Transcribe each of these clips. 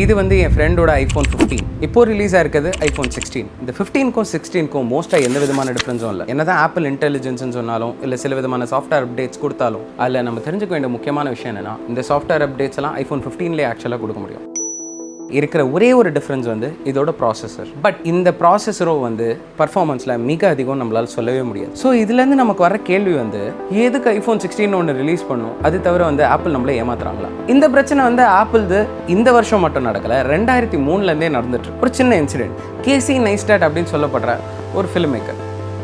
இது வந்து என் ஃப்ரெண்டோட ஐஃபோன் 15 இப்போ ரிலீஸ் ஆயிருக்குது ஐஃபோன் 16. இந்த 15க்கும் 16க்கும் மோஸ்ட்டாக எந்த விதமான டிஃப்ரென்ஸும் இல்லை. என்னதான் ஆப்பிள் இன்டெலிஜென்ஸ்னு சொன்னாலும் இல்லை சில விதமான சாஃப்ட்வேர் அப்டேட்ஸ் கொடுத்தாலும் அதில் நம்ம தெரிஞ்சுக்க வேண்டிய முக்கியமான விஷயம் என்னன்னா இந்த சாஃப்ட்வேர் அப்டேட்ஸ் எல்லாம் ஐஃபோன் 15லேயே ஆக்சுவலாக கொடுக்க முடியும். இருக்கிற ஒரே ஒரு டிஃப்ரென்ஸ் வந்து இதோட ப்ராசஸர். பட் இந்த ப்ராசஸரும் வந்து பர்ஃபார்மன்ஸில் மிக அதிகம் நம்மளால் சொல்லவே முடியாது. ஸோ இதுலேருந்து நமக்கு வர கேள்வி வந்து எதுக்கு ஐஃபோன் 16 ஒன்று ரிலீஸ் பண்ணும், அது தவிர வந்து ஆப்பிள் நம்மளை ஏமாத்துறாங்களா? இந்த பிரச்சனை வந்து ஆப்பிள்து இந்த வருஷம் மட்டும் நடக்கலை, 2003லேருந்தே நடந்துட்டு ஒரு சின்ன இன்சிடென்ட். கேசி நைஸ்டாட் அப்படின்னு சொல்லப்படுற ஒரு ஃபிலிம் மேக்கர்,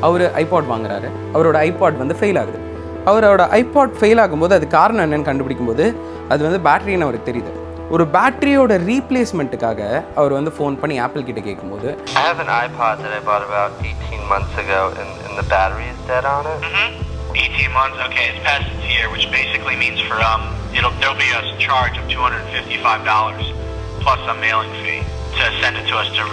அவர் ஐபாட் வாங்குறாரு. அவரோட ஐபாட் வந்து ஃபெயில் ஆகுது. அவரோட ஐபாட் ஃபெயில் ஆகும்போது அது காரணம் என்னன்னு கண்டுபிடிக்கும்போது அது வந்து பேட்டரின்னு அவருக்கு தெரியுது. ஒரு பேட்டரியோட ரீப்ளேஸ்மெண்ட்டுக்காக அவர் வந்து ஃபோன் பண்ணி ஆப்பிள் கிட்ட கேட்கும்போது I have an iPod that I bought about 18 months ago and the battery is dead on it. 18 months, okay, it's past its year, which basically means for there'll be a charge of $255 plus a mailing fee to send it to us to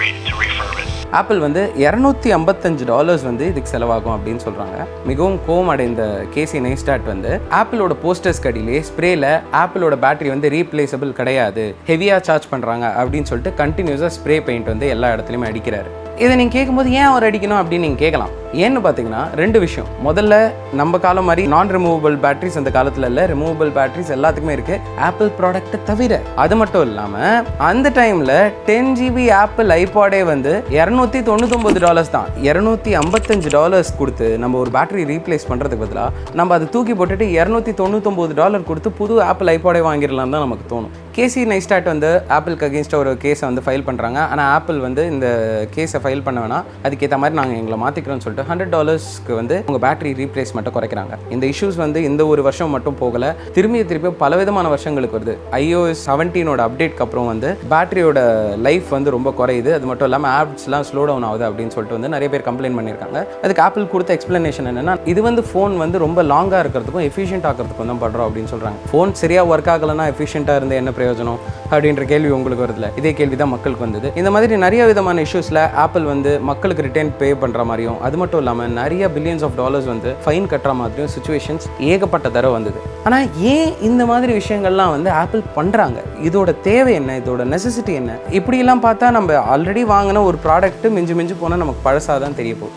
refurb it. Apple வந்து $255 வந்து இதுக்கு செலவாகும் அப்படின்னு சொல்கிறாங்க. மிகவும் கோவம் அடைந்த கேசி நைஸ்டாட் வந்து ஆப்பிளோட போஸ்டர்ஸ் கடியிலே ஸ்ப்ரேல ஆப்பிளோட பேட்டரி வந்து ரீப்ளேசபிள் கிடையாது, ஹெவியாக சார்ஜ் பண்ணுறாங்க அப்படின்னு சொல்லிட்டு கண்டினியூஸாக ஸ்ப்ரே பெயிண்ட் வந்து எல்லா இடத்துலையுமே அடிக்கிறாரு. இதை நீங்கள் கேட்கும்போது ஏன் அவர் அடிக்கணும் அப்படின்னு நீங்கள் கேட்கலாம். ஏன்னு பார்த்தீங்கன்னா ரெண்டு விஷயம். முதல்ல நம்ம காலம் மாதிரி நான் ரிமூவபிள் பேட்டரிஸ் அந்த காலத்தில் இல்லை, ரிமூவபிள் பேட்டரிஸ் எல்லாத்துக்குமே இருக்குது ஆப்பிள் ப்ராடக்ட்டை தவிர. அது மட்டும் இல்லாமல் அந்த டைமில் 10 GB ஆப்பிள் ஐபாடே வந்து $299 தான். $255 கொடுத்து நம்ம ஒரு பேட்டரி ரீப்ளேஸ் பண்ணுறதுக்கு பதிலாக நம்ம அதை தூக்கி போட்டுட்டு $299 கொடுத்து புது ஆப்பிள் ஐபாடே வாங்கிடலாம் தான் நமக்கு தோணும். கேசி நைஸ்டாட் வந்து ஆப்பிளுக்கு அகேன்ஸ்டாக ஒரு கேஸை வந்து ஃபைல் பண்ணுறாங்க. ஆனால் ஆப்பிள் வந்து இந்த கேஸை ஃபைல் பண்ண வேணாம், அதுக்கேற்ற மாதிரி நாங்கள் எங்களை மாற்றிக்கிறோம்னு சொல்லிட்டு $100 வந்து உங்கள் பேட்டரி ரீப்ளேஸ்மெண்ட்டை குறைக்கிறாங்க. இந்த இஷ்யூஸ் வந்து இந்த ஒரு வருஷம் மட்டும் போகலை, திருப்பி பலவிதமான வருஷங்களுக்கு வருது. iOS 17 அப்டேட்க்கு அப்புறம் வந்து பேட்டரியோட லைஃப் வந்து ரொம்ப குறையுது. அது மட்டும் இல்லாமல் ஆப்ஸ்லாம் ஸ்லோ டவுன் ஆகுது அப்படின்னு சொல்லிட்டு வந்து நிறைய பேர் கம்ப்ளைண்ட் பண்ணியிருக்காங்க. அதுக்கு ஆப்பிள் கொடுத்த எக்ஸ்பிளனேஷன் என்னன்னா, இது வந்து ஃபோன் வந்து ரொம்ப லாங்காக இருக்கிறதுக்கும் எஃபிஷியன்ட் ஆகிறதுக்கும் தான் பண்ணுறோம் அப்படின்னு சொல்கிறாங்க. ஃபோன் சரியாக ஒர்க் ஆகலைன்னா எஃபிஷியண்ட்டாக இருந்து என்ன பிரயோஜனம் அப்படின்ற கேள்வி உங்களுக்கு வருதுல, இதே கேள்வி தான் மக்களுக்கு வந்தது. இந்த மாதிரி நிறைய விதமான இஷ்யூஸில் ஆப்பிள் வந்து மக்களுக்கு ரிட்டர்ன் பே பண்ணுற மாதிரியும் அது மட்டும் இல்லாமல் நிறைய பில்லியன்ஸ் ஆஃப் டாலர்ஸ் வந்து ஃபைன் கட்டுற மாதிரியும் சுச்சுவேஷன்ஸ் ஏகப்பட்ட தடவை வந்தது. ஆனால் ஏன் இந்த மாதிரி விஷயங்கள்லாம் வந்து ஆப்பிள் பண்ணுறாங்க? இதோட தேவை என்ன? இதோட நெசசிட்டி என்ன? இப்படியெல்லாம் பார்த்தா நம்ம ஆல்ரெடி வாங்கின ஒரு ப்ராடக்ட்டு மிஞ்சி போனால் நமக்கு பழசாக தான் தெரிய போகுது.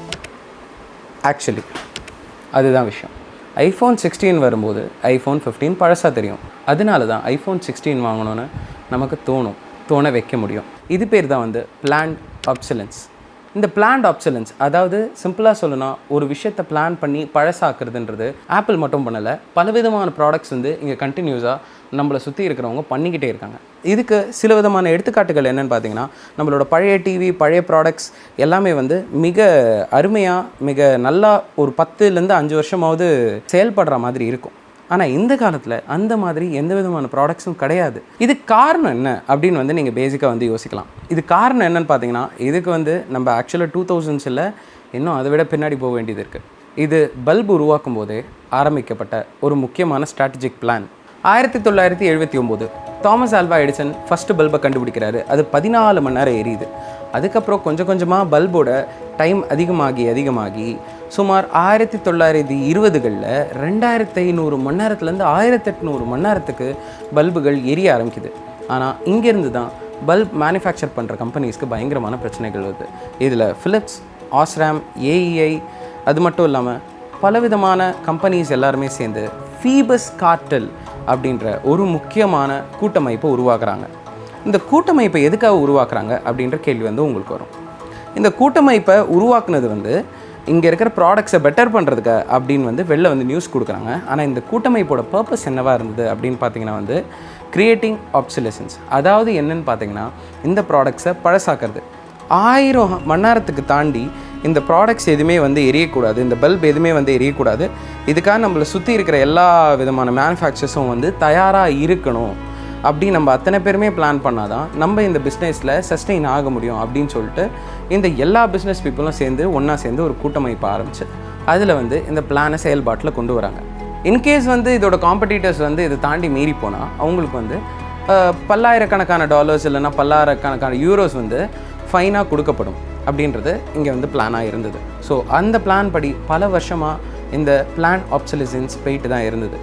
ஆக்சுவலி அதுதான் விஷயம். ஐஃபோன் 16 வரும்போது ஐஃபோன் 15 பழசாக தெரியும். அதனால தான் ஐஃபோன் 16 வாங்கணும்னு நமக்கு தோண வைக்க முடியும். இது பேர் தான் வந்து பிளான்ட் ஆப்சலன்ஸ். இந்த பிளான்ட் ஆப்சலன்ஸ், அதாவது சிம்பிளாக சொல்லணும்னா ஒரு விஷயத்தை பிளான் பண்ணி பழசாக்குறதுன்றது ஆப்பிள் மட்டும் பண்ணலை, பலவிதமான ப்ராடக்ட்ஸ் வந்து இங்கே கண்டினியூஸாக நம்மளை சுற்றி இருக்கிறவங்க பண்ணிக்கிட்டே இருக்காங்க. இதுக்கு சில விதமான எடுத்துக்காட்டுகள் என்னென்னு பார்த்தீங்கன்னா, நம்மளோட பழைய டிவி, பழைய ப்ராடக்ட்ஸ் எல்லாமே வந்து மிக அருமையாக மிக நல்லா ஒரு 10லேருந்து 5 வருஷமாவது செயல்படுற மாதிரி இருக்கும். ஆனால் இந்த காலத்தில் அந்த மாதிரி எந்த விதமான ப்ராடக்ட்ஸும் கிடையாது. இதுக்கு காரணம் என்ன அப்படின்னு வந்து நீங்கள் பேசிக்காக வந்து யோசிக்கலாம். இது காரணம் என்னன்னு பார்த்தீங்கன்னா, இதுக்கு வந்து நம்ம ஆக்சுவலாக 2000s இன்னும் அதை விட பின்னாடி போக வேண்டியது இருக்குது. இது பல்பு உருவாக்கும் போதே ஆரம்பிக்கப்பட்ட ஒரு முக்கியமான strategic plan. 1979 Thomas Alva Edison first பல்பை கண்டுபிடிக்கிறாரு. அது 14 மணி நேரம் எரியுது. அதுக்கப்புறம் கொஞ்சமாக பல்போட டைம் அதிகமாகி சுமார் 1920களில் 2500 மணி நேரத்துலேருந்து 1800 மணி நேரத்துக்கு பல்புகள் எரிய ஆரம்பிக்குது. ஆனால் இங்கேருந்து தான் பல்ப் மேனுஃபேக்சர் பண்ணுற கம்பெனிஸ்க்கு பயங்கரமான பிரச்சனைகள் வருது. இதில் ஃபிலிப்ஸ், ஆஸ்ராம், ஏஇஐ அது மட்டும் இல்லாமல் பலவிதமான கம்பெனிஸ் எல்லாருமே சேர்ந்து ஃபீபஸ் கார்டல் அப்படின்ற ஒரு முக்கியமான கூட்டமைப்பை உருவாக்குறாங்க. இந்த கூட்டமைப்பை எதுக்காக உருவாக்குறாங்க அப்படின்ற கேள்வி வந்து உங்களுக்கு வரும். இந்த கூட்டமைப்பை உருவாக்குனது வந்து இங்கே இருக்கிற ப்ராடக்ட்ஸை பெட்டர் பண்ணுறதுக்கு அப்படின்னு வந்து வெளில வந்து நியூஸ் கொடுக்குறாங்க. ஆனால் இந்த கூட்டமைப்போட பர்பஸ் என்னவாக இருந்தது அப்படின்னு பார்த்தீங்கன்னா வந்து கிரியேட்டிங் ஆப்சலசன்ஸ். அதாவது என்னன்னு பார்த்தீங்கன்னா, இந்த ப்ராடக்ட்ஸை பழசாக்குறது. 1000 மணி நேரத்துக்கு தாண்டி இந்த ப்ராடக்ட்ஸ் எதுவுமே வந்து எரியக்கூடாது, இந்த பல்ப் எதுவுமே வந்து எரியக்கூடாது. இதுக்காக நம்மளை சுற்றி இருக்கிற எல்லா விதமான மேனுஃபேக்சர்ஸும் வந்து தயாராக இருக்கணும். அப்படி நம்ம அத்தனை பேருமே பிளான் பண்ணால் தான் நம்ம இந்த பிஸ்னஸில் சஸ்டெயின் ஆக முடியும் அப்படின்னு சொல்லிட்டு இந்த எல்லா பிஸ்னஸ் பீப்புளும் சேர்ந்து ஒன்றா சேர்ந்து ஒரு கூட்டமைப்பு ஆரம்பிச்சு அதில் வந்து இந்த பிளானை செயல்பாட்டில் கொண்டு வராங்க. இன்கேஸ் வந்து இதோட காம்படிட்டர்ஸ் வந்து இதை தாண்டி மீறி போனால் அவங்களுக்கு வந்து பல்லாயிரக்கணக்கான டாலர்ஸ் இல்லைன்னா பல்லாயிரக்கணக்கான யூரோஸ் வந்து ஃபைனாக கொடுக்கப்படும் அப்படின்றது இங்கே வந்து பிளானாக இருந்தது. ஸோ அந்த பிளான் படி பல வருஷமாக இந்த பிளான் ஆப்சலசன்ஸ் போயிட்டு தான் இருந்தது.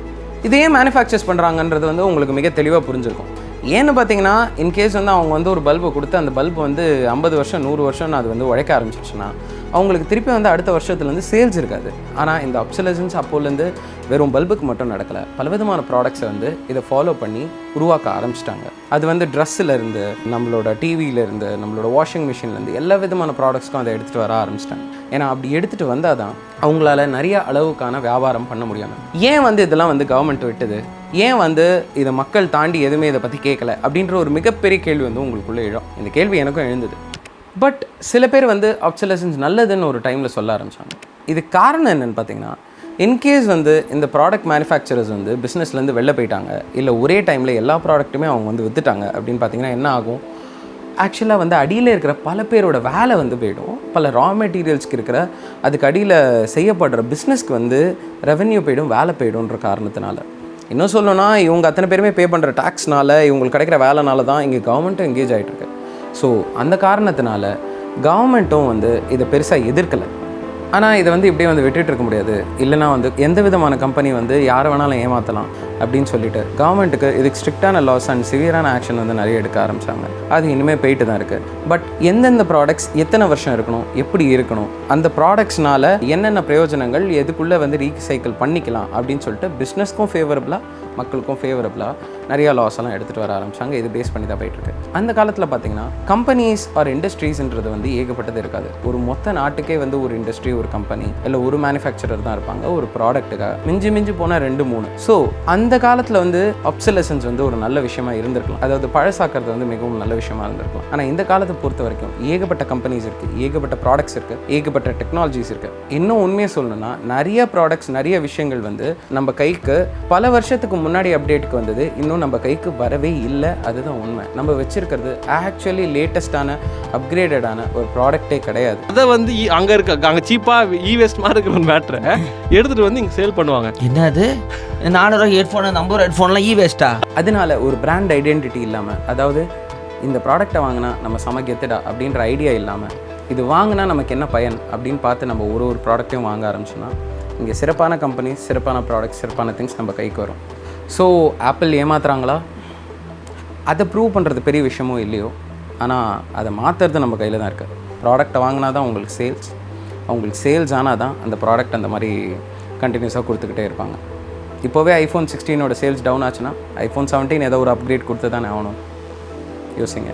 இதையே மேனுஃபேக்சர்ஸ் பண்ணுறாங்கன்றது வந்து உங்களுக்கு மிக தெளிவாக புரிஞ்சிருக்கும். ஏன்னு பார்த்தீங்கன்னா இன்கேஸ் வந்து அவங்க வந்து ஒரு பல்பை கொடுத்து அந்த பல்பு வந்து 50 வருஷம் 100 வருஷம்னு அது வந்து உழைக்க ஆரம்பிச்சிச்சுன்னா அவங்களுக்கு திருப்பி வந்து அடுத்த வருஷத்துலேருந்து சேல்ஸ் இருக்காது. ஆனால் இந்த obsolescence அப்போலேருந்து வெறும் பல்புக்கு மட்டும் நடக்கலை, பலவிதமான ப்ராடக்ட்ஸை வந்து இதை ஃபாலோ பண்ணி உருவாக்க ஆரம்பிச்சிட்டாங்க. அது வந்து ட்ரெஸ்ஸிலேருந்து, நம்மளோட டிவியிலேருந்து, நம்மளோட வாஷிங் மிஷின்லேருந்து எல்லா விதமான ப்ராடக்ட்ஸ்க்கும் அதை எடுத்துகிட்டு வர ஆரம்பிச்சிட்டாங்க. ஏன்னா அப்படி எடுத்துகிட்டு வந்தால் தான் அவங்களால நிறைய அளவுக்கான வியாபாரம் பண்ண முடியும். ஏன் வந்து இதெல்லாம் வந்து கவர்மெண்ட் விட்டுது, ஏன் வந்து இதை மக்கள் தாண்டி எதுவுமே இதை பற்றி கேட்கல அப்படின்ற ஒரு மிகப்பெரிய கேள்வி வந்து உங்களுக்குள்ளே எழும். இந்த கேள்வி எனக்கும் எழுந்தது. பட் சில பேர் வந்து obsolescence நல்லதுன்னு ஒரு டைமில் சொல்ல ஆரம்பித்தாங்க. இதுக்கு காரணம் என்னென்னு பார்த்தீங்கன்னா, இன்கேஸ் வந்து இந்த ப்ராடக்ட் மேனுஃபேக்சரர்ஸ் வந்து பிஸ்னஸ்லேருந்து வெளில போயிட்டாங்க, இல்லை ஒரே டைமில் எல்லா ப்ராடக்ட்டுமே அவங்க வந்து விற்றுட்டாங்க அப்படின்னு பார்த்தீங்கன்னா என்ன ஆகும், ஆக்சுவலாக வந்து அடியில் இருக்கிற பல பேரோட வேலை வந்து போயிடும். பல ரா மெட்டீரியல்ஸ்க்கு இருக்கிற அதுக்கு அடியில் செய்யப்படுற பிஸ்னஸ்க்கு வந்து ரெவென்யூ போயிடும், வேலை போயிடும்ன்ற காரணத்தினால. இன்னும் சொல்லணும்னா இவங்க அத்தனை பேருமே பே பண்ணுற டேக்ஸ்னால, இவங்களுக்கு கிடைக்கிற வேலைனால தான் இங்கே கவர்மெண்ட்டும் எங்கேஜ் ஆகிட்டுருக்கு. ஸோ அந்த காரணத்தினால கவர்மெண்ட்டும் வந்து இதை பெருசாக எதிர்க்கலை. ஆனால் இதை வந்து இப்படியே வந்து விட்டுட்டு இருக்க முடியாது, இல்லைனா வந்து எந்த விதமான கம்பெனி வந்து யாரை வேணாலும் ஏமாற்றலாம் அப்படின்னு சொல்லிட்டு கவர்மெண்ட்டுக்கு இதுக்கு ஸ்ட்ரிக்டான லாஸ் அண்ட் சிவியரான ஆக்ஷன் வந்து நிறைய எடுக்க ஆரம்பித்தாங்க. அது இனிமேல் போயிட்டு தான் இருக்குது. பட் எந்தெந்த ப்ராடக்ட்ஸ் எத்தனை வருஷம் இருக்கணும், எப்படி இருக்கணும், அந்த ப்ராடக்ட்ஸ்னால என்னென்ன பிரயோஜனங்கள், எதுக்குள்ளே வந்து ரீசைக்கிள் பண்ணிக்கலாம் அப்படின்னு சொல்லிட்டு பிஸ்னஸ்க்கும் ஃபேவரபுளாக, மக்களுக்கும் ஃபேவரபுளாக நிறையா லாஸ் எல்லாம் எடுத்துகிட்டு வர ஆரம்பித்தாங்க. இது பேஸ் பண்ணி தான் போயிட்டுருக்கு. அந்த காலத்தில் பார்த்திங்கன்னா கம்பெனிஸ் ஆர் இண்டஸ்ட்ரீஸ்ன்றது வந்து ஏகப்பட்டது இருக்காது. ஒரு மொத்த நாட்டுக்கே வந்து ஒரு இண்டஸ்ட்ரி, ஒரு கம்பெனி, இல்லை ஒரு மேனுஃபேக்சரர் தான் இருப்பாங்க ஒரு ப்ராடக்ட்டுக்காக. மிஞ்சி போனால் 2-3. ஸோ அந்த காலத்தில் வந்து obsolescence வந்து ஒரு நல்ல விஷயமா இருந்திருக்கலாம், அதாவது பழசாக்கிறது வந்து மிகவும் நல்ல விஷயமா இருந்திருக்கலாம். ஆனால் இந்த காலத்தை பொறுத்த வரைக்கும் ஏகப்பட்ட கம்பெனிஸ் இருக்குது, ஏகப்பட்ட ப்ராடக்ட்ஸ் இருக்குது, ஏகப்பட்ட டெக்னாலஜிஸ் இருக்குது. இன்னும் உண்மையை சொல்லணும்னா நிறைய ப்ராடக்ட்ஸ், நிறைய விஷயங்கள் வந்து நம்ம கைக்கு பல வருஷத்துக்கு முன்னாடி அப்டேட்டுக்கு வந்தது, இன்னும் நம்ம கைக்கு வரவே இல்லை. அதுதான் உண்மை. நம்ம வச்சிருக்கிறது ஆக்சுவலி லேட்டஸ்டான அப்கிரேடடான ஒரு ப்ராடக்டே கிடையாது. அதை வந்து அங்கே சீப்பாக ஈவெஸ்ட் மாதிரி இருக்கிற ஒரு மேட்ரை எடுத்துகிட்டு வந்து இங்கே சேல் பண்ணுவாங்க. என்னது 400 ஹெட்ஃபோனு, 50 ஹெட்ஃபோன்லாம் ஈவேஸ்ட்டா? அதனால ஒரு பிராண்ட் ஐடென்டிட்டி இல்லாமல், அதாவது இந்த ப்ராடக்டை வாங்கினா நம்ம சமக்கெத்துடா அப்படின்ற ஐடியா இல்லாமல், இது வாங்கினா நமக்கு என்ன பயன் அப்படின்னு பார்த்து நம்ம ஒரு ப்ராடக்ட்டையும் வாங்க ஆரம்பிச்சோன்னா இங்கே சிறப்பான கம்பெனிஸ், சிறப்பான ப்ராடக்ட்ஸ், சிறப்பான திங்ஸ் நம்ம கைக்கு வரும். ஸோ ஆப்பிள் ஏமாத்துறாங்களா, அதை ப்ரூவ் பண்ணுறது பெரிய விஷயமோ இல்லையோ, ஆனால் அதை மாற்றுறது நம்ம கையில் தான் இருக்குது. ப்ராடக்டை வாங்கினா தான் உங்களுக்கு சேல்ஸ், அவங்களுக்கு சேல்ஸ் ஆனால் தான் அந்த ப்ராடக்ட் அந்த மாதிரி கண்டினியூஸாக கொடுத்துக்கிட்டே இருப்பாங்க. இப்போவே iPhone 16ஓட சேல்ஸ் டவுன் ஆச்சுன்னா iPhone 17 ஏதோ ஒரு அப்கிரேட் கொடுத்து தானே ஆகணும். யோசிங்க.